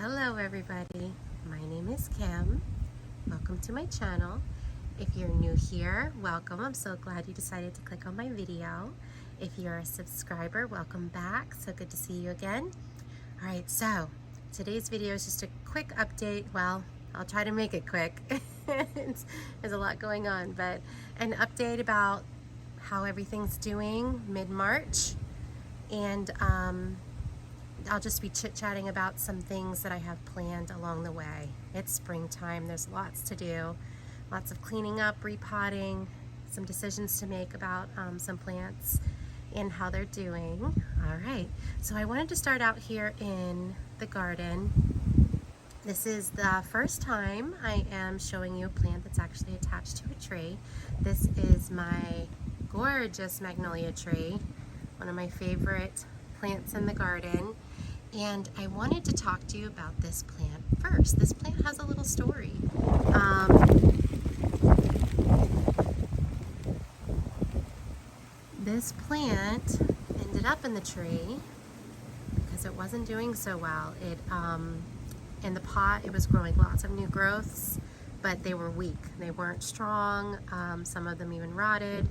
Hello everybody, my name is Kim. Welcome to my channel. If you're new here, welcome. I'm so glad you decided to click on my video. If you're a subscriber, welcome back. So good to see you again. Alright, so today's video is just a quick update. Well, I'll try to make it quick. There's a lot going on, but an update about how everything's doing mid-March, and I'll just be chit-chatting about some things that I have planned along the way. It's springtime, there's lots to do, lots of cleaning up, repotting, some decisions to make about some plants and how they're doing. All right, so I wanted to start out here in the garden. This is the first time I am showing you a plant that's actually attached to a tree. This is my gorgeous Magnolia tree, one of my favorite plants in the garden. And I wanted to talk to you about this plant first. This plant has a little story. This plant ended up in the tree because it wasn't doing so well. In the pot, it was growing lots of new growths, but they were weak. They weren't strong. Some of them even rotted,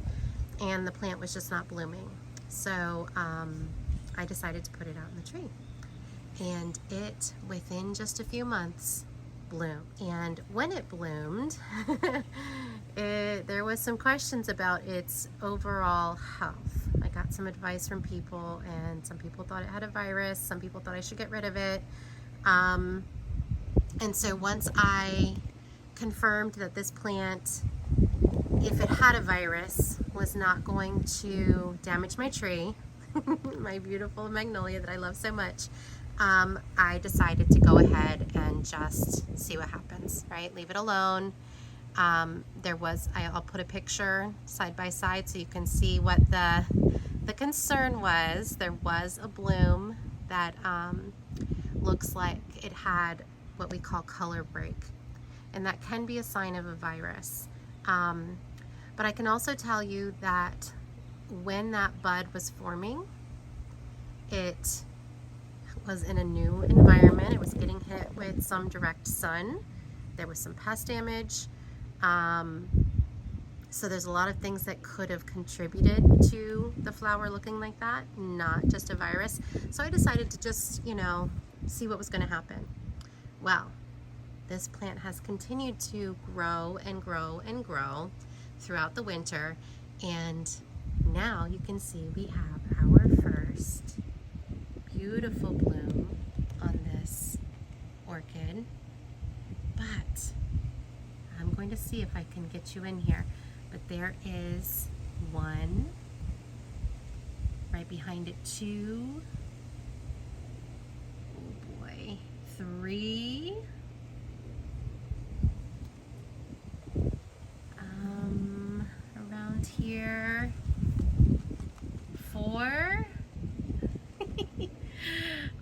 and the plant was just not blooming. So I decided to put it out in the tree. And it, within just a few months, bloomed. And when it bloomed, there was some questions about its overall health. I got some advice from people, and some people thought it had a virus, some people thought I should get rid of it. And so once I confirmed that this plant, if it had a virus, was not going to damage my tree, my beautiful magnolia that I love so much, I decided to go ahead and just see what happens, right? Leave it alone. I'll put a picture side by side so you can see what the concern was. There was a bloom that looks like it had what we call color break, and that can be a sign of a virus. But I can also tell you that when that bud was forming, it was in a new environment. It was getting hit with some direct sun. There was some pest damage. So there's a lot of things that could have contributed to the flower looking like that, not just a virus. So I decided to just, see what was going to happen. Well, this plant has continued to grow and grow and grow throughout the winter, and now you can see we have our first beautiful bloom on this orchid. But I'm going to see if I can get you in here. But there is one, right behind it two, oh boy, three, around here, four.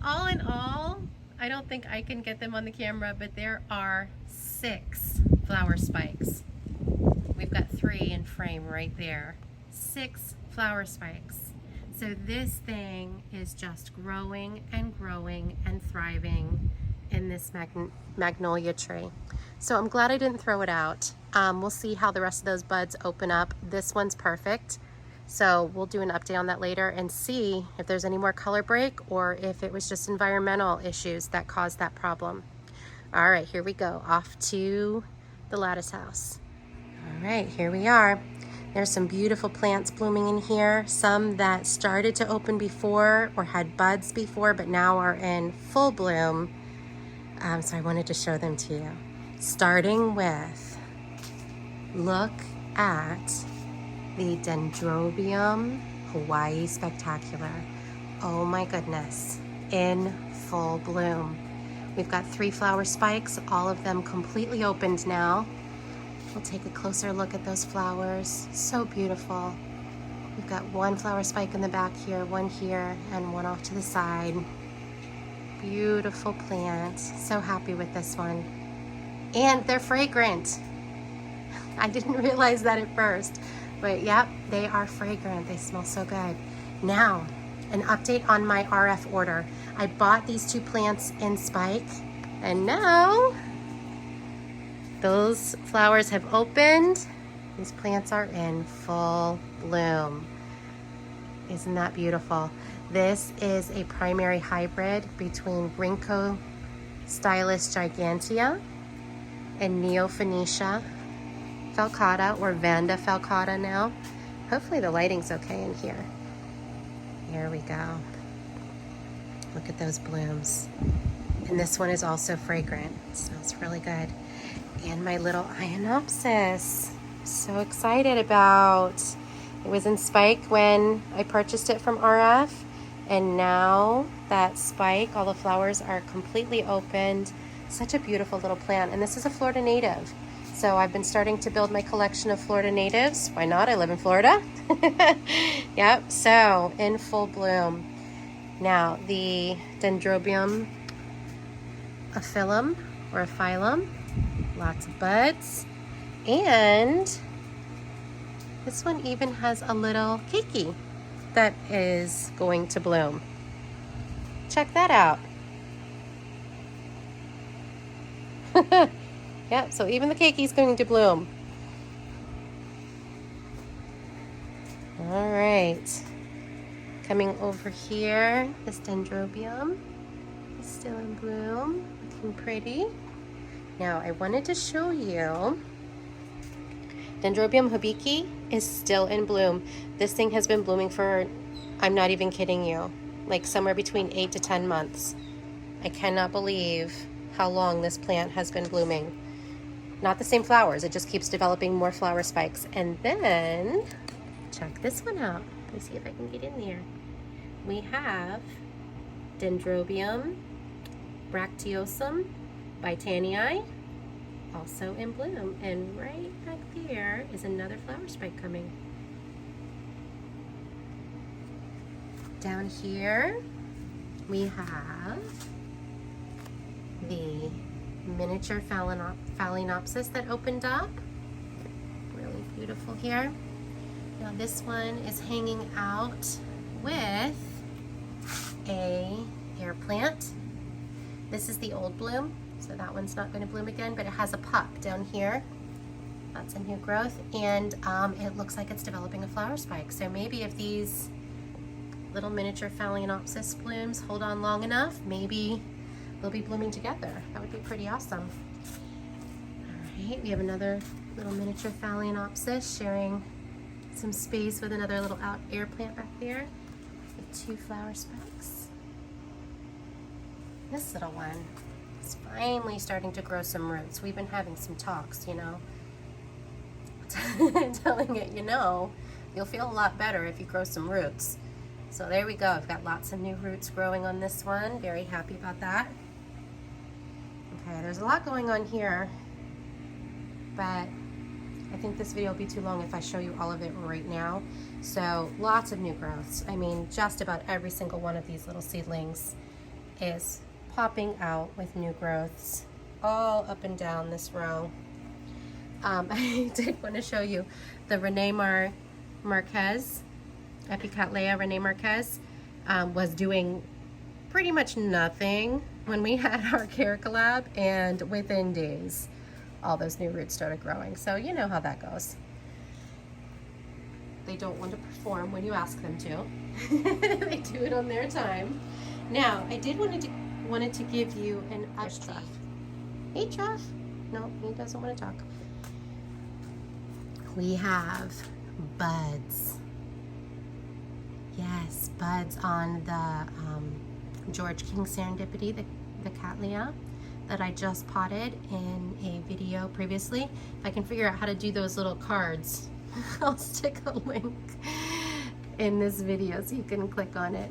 All in all, I don't think I can get them on the camera, but there are 6 flower spikes. We've got 3 in frame right there. 6 flower spikes. So this thing is just growing and growing and thriving in this magnolia tree. So I'm glad I didn't throw it out. We'll see how the rest of those buds open up. This one's perfect. So we'll do an update on that later and see if there's any more color break or if it was just environmental issues that caused that problem. All right, here we go, off to the lattice house. All right, here we are. There's some beautiful plants blooming in here, some that started to open before or had buds before, but now are in full bloom. So I wanted to show them to you. Starting with, look at the Dendrobium Hawaii Spectacular. Oh my goodness, in full bloom. We've got 3 flower spikes, all of them completely opened now. We'll take a closer look at those flowers. So beautiful. We've got 1 flower spike in the back here, 1 here, and 1 off to the side. Beautiful plant. So happy with this one. And they're fragrant. I didn't realize that at first. But yep, they are fragrant. They smell so good. Now, an update on my RF order. I bought these 2 plants in spike And now those flowers have opened. These plants are in full bloom. Isn't that beautiful? This is a primary hybrid between Brinco Stylus gigantea and Neophonetia falcata, or Vanda falcata now. Hopefully the lighting's okay in here. Here we go. Look at those blooms. And this one is also fragrant. It smells really good. And my little Phalaenopsis. So excited about. It was in spike when I purchased it from RF. And now that spike, all the flowers are completely opened. Such a beautiful little plant. And this is a Florida native. So I've been starting to build my collection of Florida natives. Why not? I live in Florida. Yep, so in full bloom. Now the Dendrobium a phylum or a phylum, lots of buds, and this one even has a little keiki that is going to bloom. Check that out. Yeah, so even the keiki is going to bloom. All right, coming over here, this Dendrobium is still in bloom, looking pretty. Now I wanted to show you Dendrobium Hibiki is still in bloom. This thing has been blooming for, I'm not even kidding you, like somewhere between 8 to 10 months. I cannot believe how long this plant has been blooming. Not the same flowers, it just keeps developing more flower spikes. And then, check this one out. Let me see if I can get in there. We have Dendrobium bracteosum Vitanii, also in bloom. And right back there is another flower spike coming. Down here, we have the miniature Phalaenopsis that opened up. Really beautiful here. Now this one is hanging out with a air plant. This is the old bloom, so that one's not going to bloom again, but it has a pup down here. That's a new growth, and it looks like it's developing a flower spike. So maybe if these little miniature Phalaenopsis blooms hold on long enough, maybe they'll be blooming together. That would be pretty awesome. All right, we have another little miniature Phalaenopsis sharing some space with another little air plant back there with 2 flower spikes. This little one is finally starting to grow some roots. We've been having some talks, you know, telling it, you know, you'll feel a lot better if you grow some roots. So there we go. I've got lots of new roots growing on this one. Very happy about that. Okay, there's a lot going on here, but I think this video will be too long if I show you all of it right now. So lots of new growths. I mean, just about every single one of these little seedlings is popping out with new growths all up and down this row. I did want to show you the Rene Marquez, Epicattleya Rene Marquez, was doing pretty much nothing when we had our care collab, and within days all those new roots started growing. So you know how that goes. They don't want to perform when you ask them to. They do it on their time. Now I did wanted to give you an update. Hey Truff. No, he doesn't want to talk. We have buds. Yes, buds on the King Serendipity, the Cattleya that I just potted in a video previously. If I can figure out how to do those little cards, I'll stick a link in this video so you can click on it.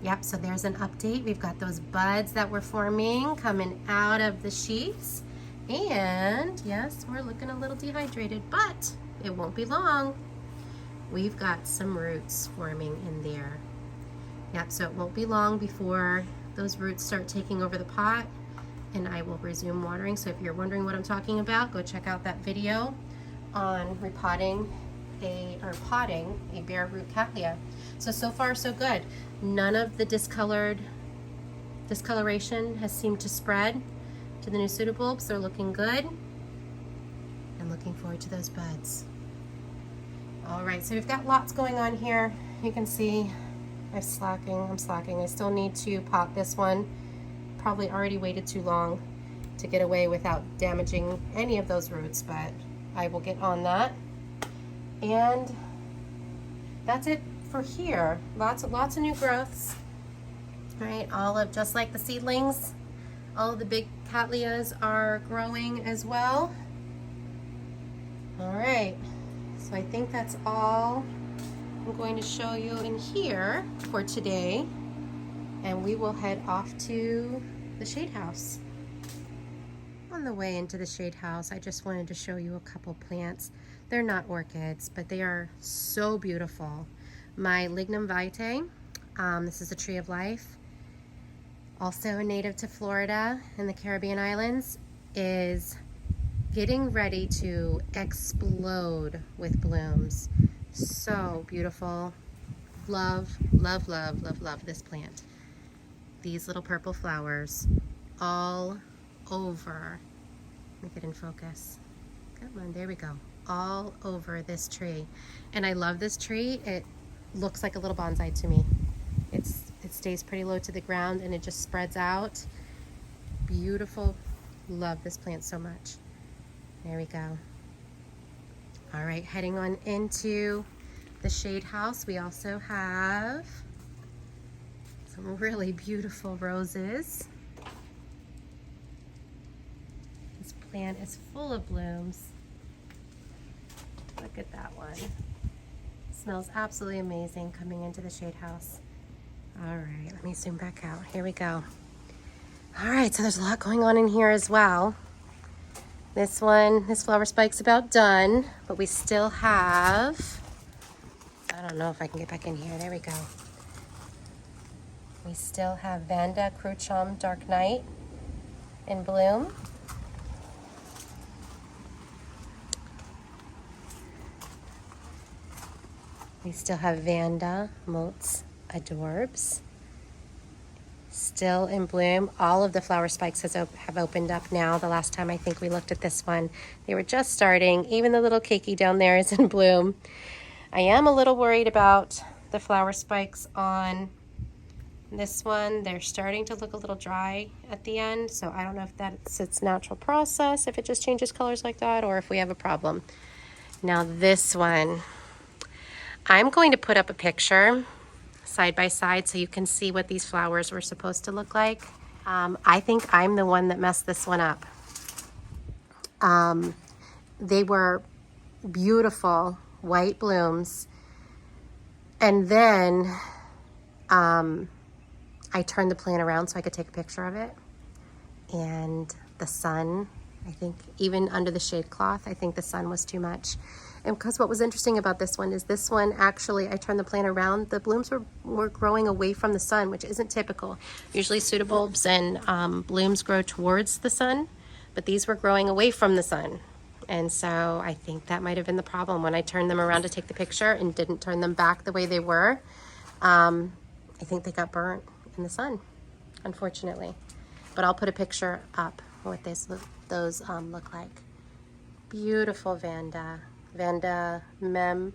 Yep, so there's an update. We've got those buds that were forming coming out of the sheaths. And yes, we're looking a little dehydrated, but it won't be long. We've got some roots forming in there. Yep, so it won't be long before those roots start taking over the pot and I will resume watering. So if you're wondering what I'm talking about, go check out that video on potting a bare root Cattleya. So far so good. None of the discolored discoloration has seemed to spread to the new pseudobulbs. They're looking good. I'm looking forward to those buds. All right, so we've got lots going on here. You can see I'm slacking. I still need to pot this one. Probably already waited too long to get away without damaging any of those roots, but I will get on that. And that's it for here. Lots of new growths. All right, all of, just like the seedlings, all of the big cattleyas are growing as well. All right, so I think that's all I'm going to show you in here for today, and we will head off to the shade house. On the way into the shade house, I just wanted to show you a couple plants. They're not orchids, but they are so beautiful. My Lignum Vitae, this is a tree of life, also native to Florida and the Caribbean islands, is getting ready to explode with blooms. So beautiful. Love this plant. These little purple flowers all over. Let me get in focus. Come on, there we go. All over this tree. And I love this tree. It looks like a little bonsai to me. It stays pretty low to the ground and it just spreads out. Beautiful. Love this plant so much. There we go. All right, heading on into the shade house. We also have some really beautiful roses. This plant is full of blooms. Look at that one. Smells absolutely amazing coming into the shade house. All right, let me zoom back out. Here we go. All right, so there's a lot going on in here as well. This flower spike's about done, but we still have, I don't know if I can get back in here. There we go. We still have Vanda Cruchum Dark Night in bloom. We still have Vanda Motes Adorbs still in bloom. All of the flower spikes have opened up now. The last time I think we looked at this one, they were just starting. Even the little keiki down there is in bloom. I am a little worried about the flower spikes on this one. They're starting to look a little dry at the end, so I don't know if that's its natural process, if it just changes colors like that, or if we have a problem. Now this one, I'm going to put up a picture side by side so you can see what these flowers were supposed to look like. I think I'm the one that messed this one up. They were beautiful white blooms, and then I turned the plant around so I could take a picture of it, and the sun, I think even under the shade cloth, I think the sun was too much. And because what was interesting about this one is this one, actually, I turned the plant around, the blooms were growing away from the sun, which isn't typical. Usually pseudobulbs and blooms grow towards the sun, but these were growing away from the sun. And so I think that might have been the problem when I turned them around to take the picture and didn't turn them back the way they were. I think they got burnt in the sun, unfortunately. But I'll put a picture up what those look like. Beautiful Vanda. Vanda Mem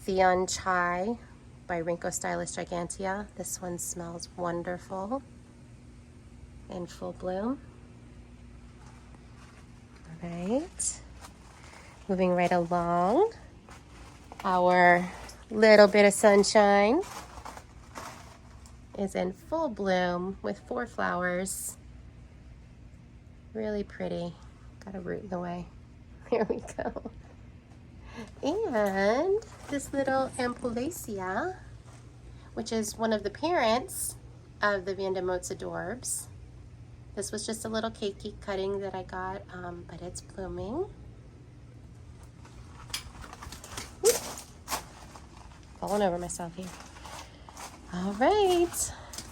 Theon Chai by Rhynchostylus gigantea. This one smells wonderful in full bloom. All right, moving right along. Our little bit of sunshine is in full bloom with 4 flowers. Really pretty. Got a root in the way. There we go. And this little Ampulaceae, which is one of the parents of the Vanda Motes Adorbs. This was just a little keiki cutting that I got, but it's blooming. Whoop. Falling over myself here. All right,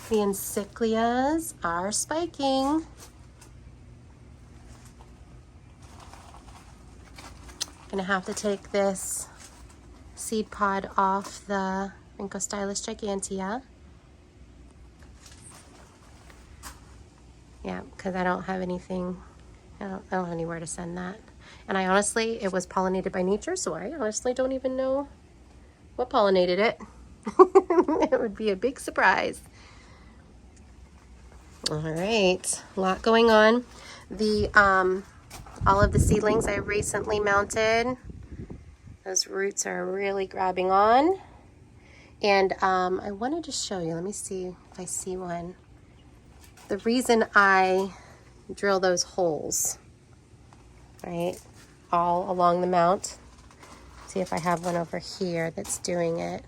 the encyclias are spiking. Gonna have to take this seed pod off the Rhynchostylus gigantea. Yeah, because I don't have anything, I don't have anywhere to send that. And I honestly, it was pollinated by nature, so I honestly don't even know what pollinated it. It would be a big surprise. All right, a lot going on. The all of the seedlings I recently mounted, those roots are really grabbing on. And I wanted to show you, let me see if I see one. The reason I drill those holes, right, all along the mount. See if I have one over here that's doing it.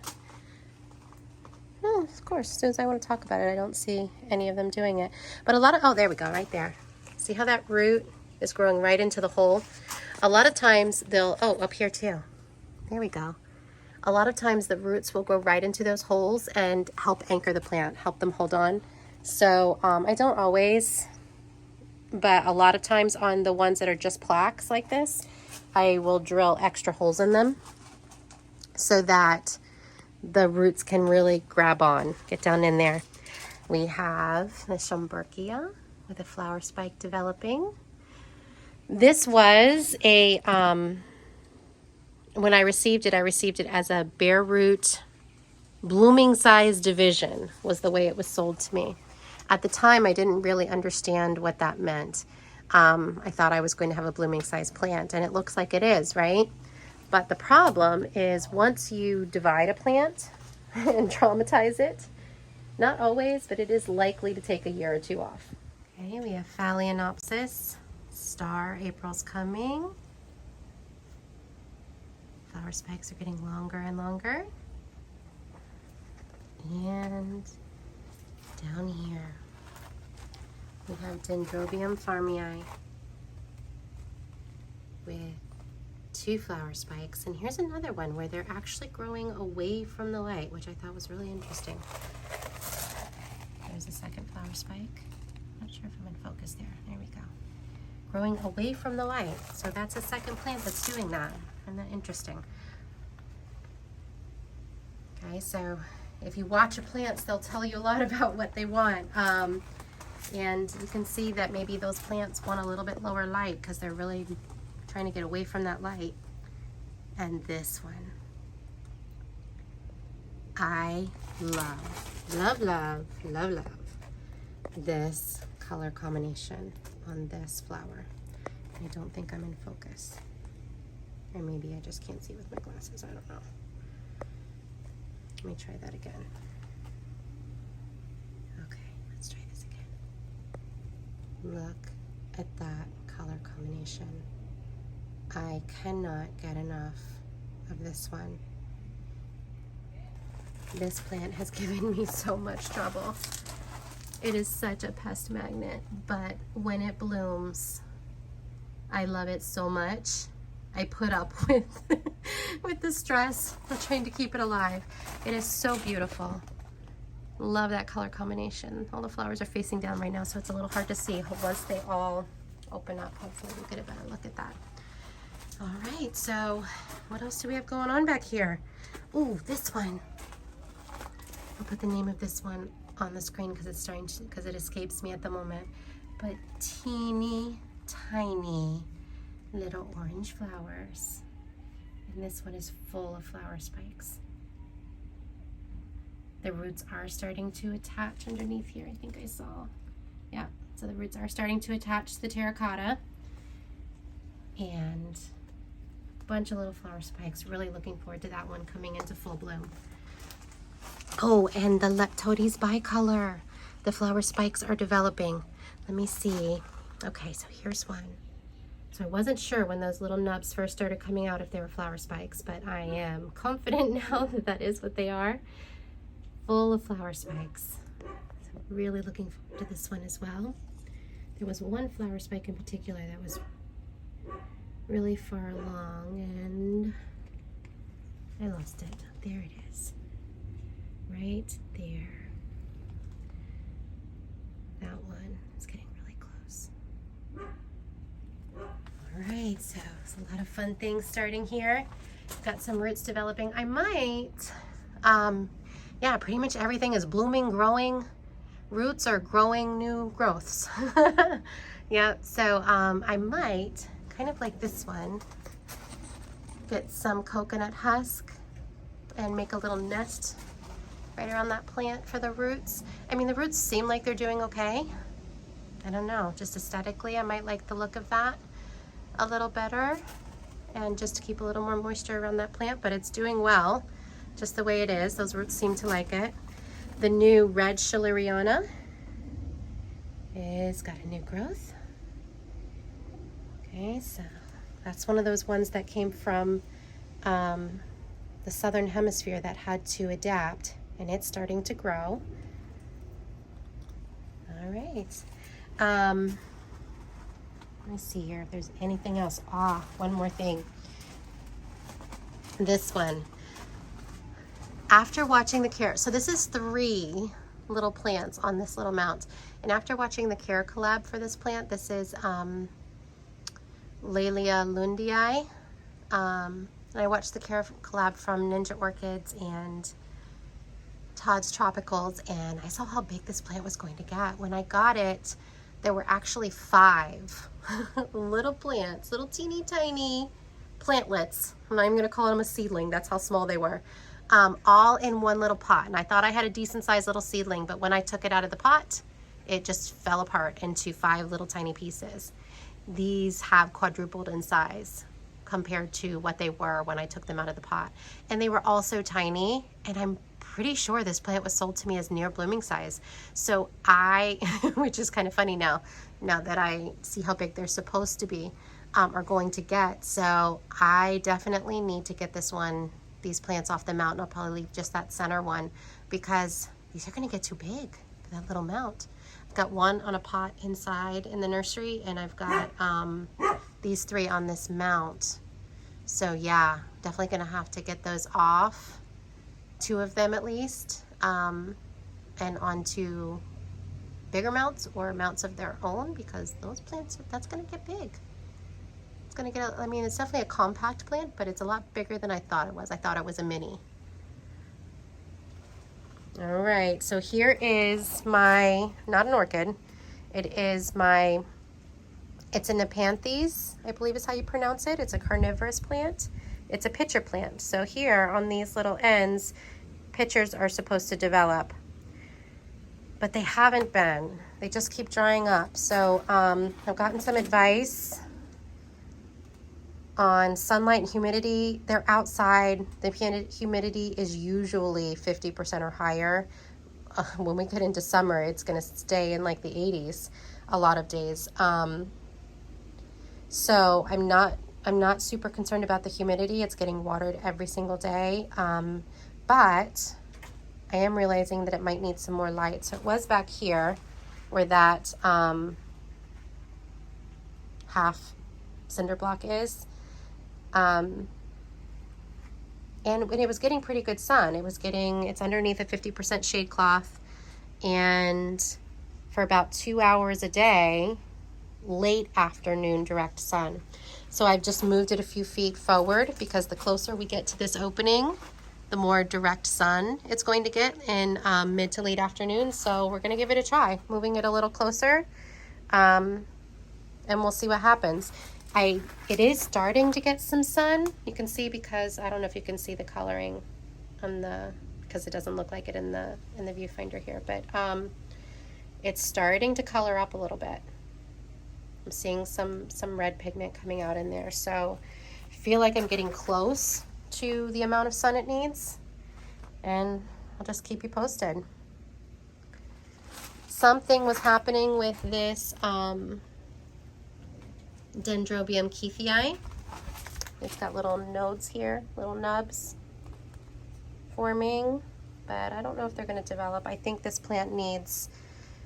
Oh, of course, as soon as I want to talk about it, I don't see any of them doing it. But a lot of, oh, there we go, right there. See how that root is growing right into the hole? A lot of times they'll, oh, up here too. There we go. A lot of times the roots will go right into those holes and help anchor the plant, help them hold on. So I don't always, but a lot of times on the ones that are just plaques like this, I will drill extra holes in them so that the roots can really grab on, get down in there. We have the Schomburgia with a flower spike developing. This was a, when I received it as a bare root blooming size division was the way it was sold to me. At the time, I didn't really understand what that meant. I thought I was going to have a blooming size plant, and it looks like it is, right? But the problem is once you divide a plant and traumatize it, not always, but it is likely to take a year or two off. Okay, we have Phalaenopsis, star, April's coming. Flower spikes are getting longer and longer. And down here, we have Dendrobium farmii with 2 flower spikes. And here's another one where they're actually growing away from the light, which I thought was really interesting. There's a second flower spike. Not sure if I'm in focus there. There we go. Growing away from the light. So that's a second plant that's doing that. Isn't that interesting? Okay, so if you watch your plants, they'll tell you a lot about what they want. And you can see that maybe those plants want a little bit lower light because they're really trying to get away from that light. And this one, I love this color combination on this flower. I don't think I'm in focus. Or maybe I just can't see with my glasses, I don't know. Let me try that again. Okay, let's try this again. Look at that color combination. I cannot get enough of this one. This plant has given me so much trouble. It is such a pest magnet, but when it blooms, I love it so much. I put up with with the stress of trying to keep it alive. It is so beautiful. Love that color combination. All the flowers are facing down right now, so it's a little hard to see. Once they all open up, hopefully we'll get a better look at that. All right, so what else do we have going on back here? Ooh, this one. I'll put the name of this one on the screen because it's starting to, because it escapes me at the moment. But teeny tiny little orange flowers. And this one is full of flower spikes. The roots are starting to attach underneath here, I think I saw. Yeah, so the roots are starting to attach to the terracotta. And a bunch of little flower spikes. Really looking forward to that one coming into full bloom. Oh, and the Leptodes bicolor. The flower spikes are developing. Let me see. Okay, so here's one. So I wasn't sure when those little nubs first started coming out if they were flower spikes, but I am confident now that that is what they are. Full of flower spikes. So really looking forward to this one as well. There was one flower spike in particular that was really far along and I lost it. There it is. Right there. That one is getting really close. All right, so there's a lot of fun things starting here. Got some roots developing. I might, yeah, pretty much everything is blooming, growing, roots are growing new growths. Yeah, so I might, kind of like this one, get some coconut husk and make a little nest right around that plant for the roots. I mean, the roots seem like they're doing okay. I don't know, just aesthetically, I might like the look of that a little better, and just to keep a little more moisture around that plant, but it's doing well, just the way it is. Those roots seem to like it. The new red Schilleriana is got a new growth. Okay, so that's one of those ones that came from the southern hemisphere that had to adapt, and it's starting to grow. All right. Let me see here if there's anything else. One more thing. This one. After watching the care, so this is 3 little plants on this little mount. And after watching the care collab for this plant, this is Laelia lundii. And I watched the care collab from Ninja Orchids and Todd's Tropicals, and I saw how big this plant was going to get. When I got it, there were actually 5 little plants, little teeny tiny plantlets. I'm not even gonna call them a seedling, that's how small they were. All in one little pot. And I thought I had a decent sized little seedling, but when I took it out of the pot, it just fell apart into 5 little tiny pieces. These have quadrupled in size compared to what they were when I took them out of the pot. And they were also tiny, and I'm pretty sure this plant was sold to me as near blooming size. So which is kind of funny now that I see how big they're supposed to be, or going to get. So I definitely need to get these plants off the mount. I'll probably leave just that center one because these are gonna get too big for that little mount. I've got one on a pot inside in the nursery, and I've got these 3 on this mount. So yeah, definitely gonna have to get those off, 2 of them at least, and onto bigger mounts or mounts of their own, because those plants, that's gonna get big. It's gonna get, I mean, it's definitely a compact plant, but it's a lot bigger than I thought it was. I thought it was a mini. All right, so here is my, not an orchid, it's a Nepanthes, I believe is how you pronounce it. It's a carnivorous plant. It's a pitcher plant. So here on these little ends, pitchers are supposed to develop, but they haven't been. They just keep drying up. So I've gotten some advice on sunlight and humidity. They're outside. The humidity is usually 50% or higher. When we get into summer, it's going to stay in like the 80s a lot of days. So I'm not super concerned about the humidity. It's getting watered every single day. But I am realizing that it might need some more light. So it was back here where that half cinder block is. And when it was getting pretty good sun, it's underneath a 50% shade cloth, and for about 2 hours a day, late afternoon direct sun. So I've just moved it a few feet forward because the closer we get to this opening, the more direct sun it's going to get in mid to late afternoon. So we're gonna give it a try, moving it a little closer, and we'll see what happens. It is starting to get some sun. You can see, because I don't know if you can see the coloring on because it doesn't look like it in the viewfinder here, but it's starting to color up a little bit. I'm seeing some red pigment coming out in there. So I feel like I'm getting close to the amount of sun it needs, and I'll just keep you posted. Something was happening with this Dendrobium keithii. It's got little nodes here, little nubs forming, but I don't know if they're going to develop. I think this plant needs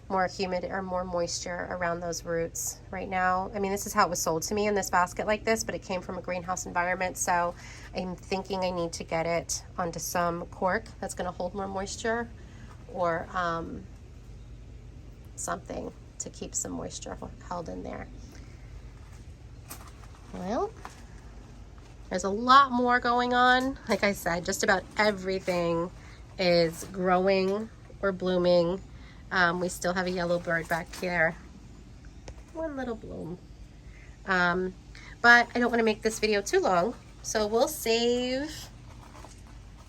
more humid or more moisture around those roots right now. I mean, this is how it was sold to me in this basket like this, but it came from a greenhouse environment. So I'm thinking I need to get it onto some cork that's going to hold more moisture, or something to keep some moisture held in there. Well, there's a lot more going on. Like I said, just about everything is growing or blooming. We still have a yellow bird back here. One little bloom. But I don't want to make this video too long, so we'll save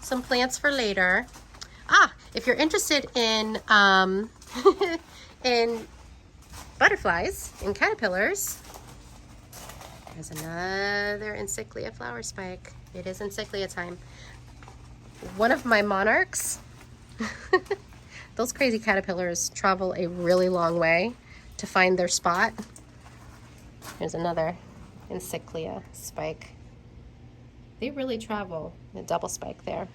some plants for later. If you're interested in in butterflies and caterpillars, there's another Encyclia flower spike. It is Encyclia time. One of my monarchs, those crazy caterpillars travel a really long way to find their spot. Here's another Encyclia spike. They really travel, a double spike there,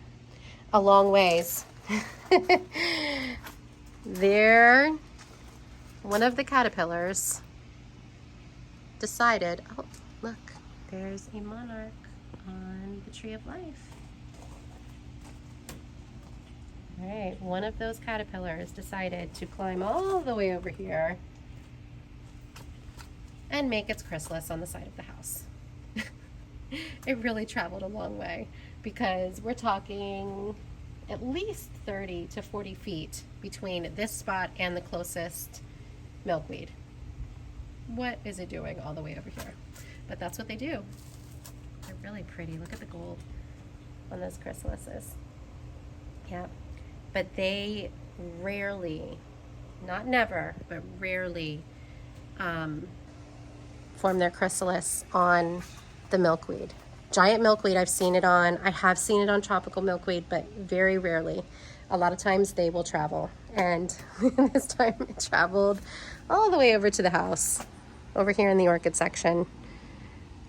a long ways. There, one of the caterpillars decided, oh, look, there's a monarch on the tree of life. All right, one of those caterpillars decided to climb all the way over here and make its chrysalis on the side of the house. It really traveled a long way, because we're talking at least 30 to 40 feet between this spot and the closest milkweed. What is it doing all the way over here? But that's what they do. They're really pretty. Look at the gold on those chrysalises. Yeah, but they rarely, not never, but rarely form their chrysalis on the milkweed. Giant milkweed, I've seen it on. I have seen it on tropical milkweed, but very rarely. A lot of times they will travel, and this time it traveled all the way over to the house, over here in the orchid section.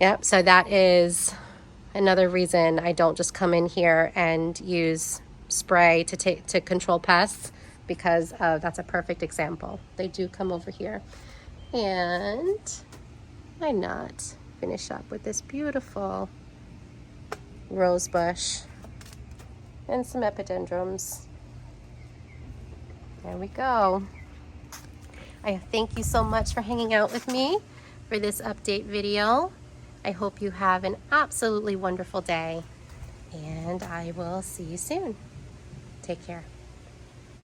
Yep, so that is another reason I don't just come in here and use spray to control pests, because that's a perfect example. They do come over here. And why not finish up with this beautiful rose bush and some epidendrums. There we go. I thank you so much for hanging out with me for this update video. I hope you have an absolutely wonderful day, and I will see you soon. Take care.